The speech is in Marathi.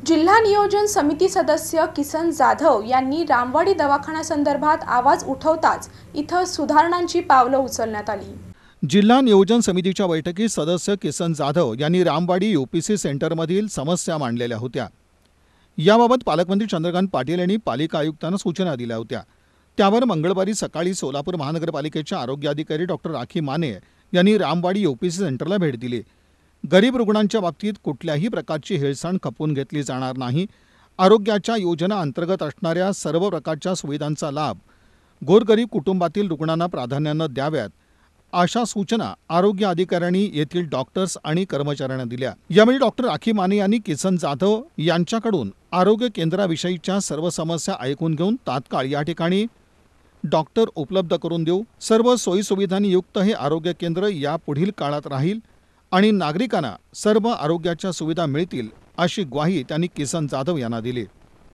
जिल्हा नियोजन समिती सदस्य किसन जाधव यांनी रामवाडी दवाखान्यासंदर्भात आवाज उठवताच इथं सुधारणांची पावलं उचलण्यात आली। जिल्हा नियोजन समितीच्या बैठकीत सदस्य किसन जाधव यांनी रामवाडी यूपीसी सेंटरमधील समस्या मांडलेल्या होत्या। याबाबत पालकमंत्री चंद्रकांत पाटील यांनी पालिका आयुक्तांना सूचना दिल्या होत्या। त्यावर मंगळवारी सकाळी सोलापूर महानगरपालिकेच्या आरोग्य अधिकारी डॉक्टर राखी माने यांनी रामवाडी यूपीसी सेंटरला भेट दिली। गरीब रुग्णांच्या बाबतीत कुठल्याही प्रकारची हेळसांड खपवून घेतली जाणार नाही। आरोग्याच्या योजना अंतर्गत असणाऱ्या सर्व प्रकारच्या सुविधांचा लाभ गोरगरीब कुटुंबातील रुग्णांना प्राधान्याने द्याव्यात, अशा सूचना आरोग्य अधिकाऱ्यांनी येथील डॉक्टर्स आणि कर्मचाऱ्यांना दिल्या। यावेळी डॉक्टर राखी माने यांनी किसन जाधव यांच्याकडून आरोग्य केंद्राविषयीच्या सर्व समस्या ऐकून घेऊन तात्काळ या ठिकाणी डॉक्टर उपलब्ध करून देऊ, सर्व सोयीसुविधांनी युक्त हे आरोग्य केंद्र यापुढील काळात राहील आणि नागरिकांना सर्व आरोग्याच्या सुविधा मिळतील, अशी ग्वाही त्यांनी किसन जाधव यांना दिली।